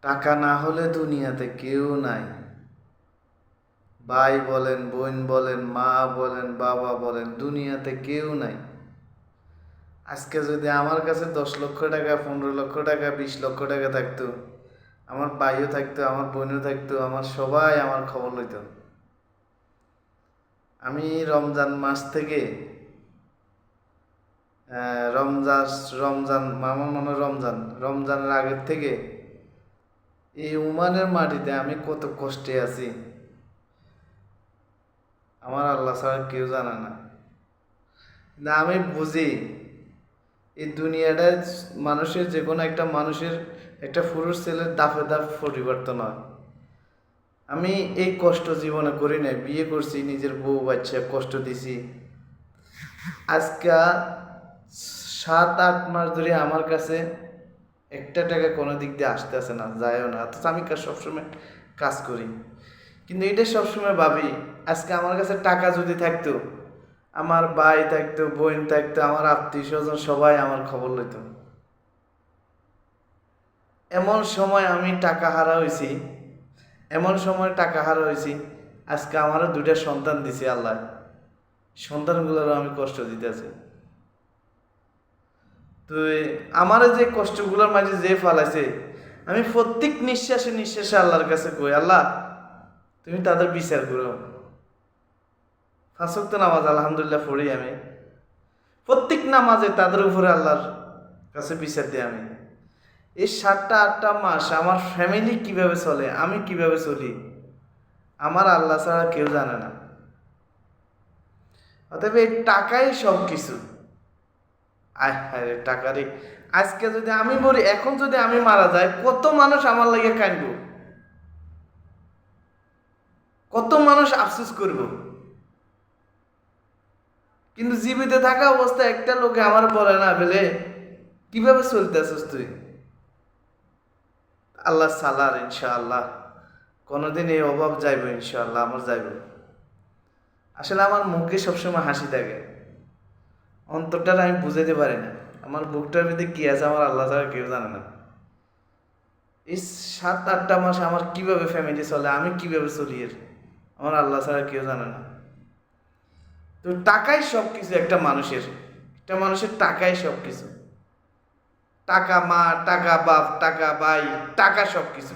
টাকা না হলে দুনিয়াতে কেউ নাই। ভাই বলেন, বোন বলেন, মা বলেন, বাবা বলেন, দুনিয়াতে কেউ নাই। আজকে যদি আমার কাছে 10 লক্ষ টাকা, 15 লক্ষ টাকা, 20 লক্ষ টাকা থাকতো, আমার ভাইও থাকতো, আমার বোনও থাকতো, আমার সবাই আমার খবর লইত। আমি রমজান মাস থেকে রমজান রমজান আমার মনে হয় রমজানের আগের থেকে এই উমানের মাটিতে আমি কত কষ্টে আছি, আমার আল্লাহ ছাড়া কেউ জানে না। না, আমি বুঝি এই দুনিয়াটা মানুষের, যে কোনো একটা মানুষের, একটা পুরুষ ছেলের দাফে দাফ পরিবর্তন হয়। আমি এই কষ্ট জীবনে করি নাই, বিয়ে করছি, নিজের বউ বাচ্চা কষ্ট দিছি। আজকে 7-8 মাস ধরে আমার কাছে একটা টাকা কোনো দিক দিয়ে আসতে আসে না, যায়ও না, অথচ আমি সবসময় কাজ করি। কিন্তু এটা সবসময় ভাবি, আজকে আমার কাছে টাকা যদি থাকতো, আমার ভাই থাকতো, বোন থাকতো, আমার আত্মীয় স্বজন সবাই আমার খবর লইত। এমন সময় আমি টাকা হারা হয়েছি, এমন সময় টাকা হারা হয়েছি, আজকে আমারও 2টা সন্তান দিছি আল্লাহ, সন্তানগুলোরও আমি কষ্ট দিতেছি। তো আমার যে কষ্টগুলোর মাঝে যে ফালাইছে, আমি প্রত্যেক নিঃশ্বাসে নিঃশ্বাসে আল্লাহর কাছে কই, আল্লাহ তুমি তাদের বিচার করো। 5 ওয়াক্ত নামাজ আলহামদুলিল্লাহ পড়ি আমি, প্রত্যেক নামাজে তাদের উপরে আল্লাহর কাছে বিচার দিই আমি। এই 7টা 8টা মাস আমার ফ্যামিলি কিভাবে চলে, আমি কিভাবে চলি, আমার আল্লাহ ছাড়া কেউ জানে না। অতএব এই টাকাই সব কিছু। আয় হায় টাকারই, আজকে যদি আমি বলি, এখন যদি আমি মারা যাই, কত মানুষ আমার লাগে কাঁদব, কত মানুষ আফসোস করব। কিন্তু জীবিত থাকা অবস্থায় একটা লোকে আমার বলে না বলে কিভাবে চলতেছিস তুই। আল্লাহ সালার, ইনশাআল্লাহ কোনোদিন এই অভাব যাইব, ইনশাআল্লাহ আমার যাইব। আসলে আমার মুখে সবসময় হাসি থাকে, অন্তরটা আমি বুঝাইতে পারি না, আমার বুকটার মধ্যে কি আছে আমার আল্লাহ ছাড়া কেউ জানে না। এই 7-8টা মাস আমার কিভাবে ফ্যামিলি চলে, আমি কিভাবে চলি, আমার আল্লাহ ছাড়া কেউ জানে না। তো টাকাই সব কিছু একটা মানুষের, টাকাই সব কিছু। টাকা মা, টাকা বাপ, টাকা ভাই, টাকা সব কিছু।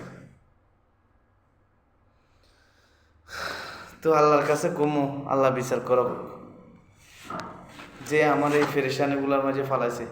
তো আল্লাহর কাছে কমো, আল্লাহ বিচার করো যে আমার এই পেরেশানিগুলোর মাঝে ফালাইছে।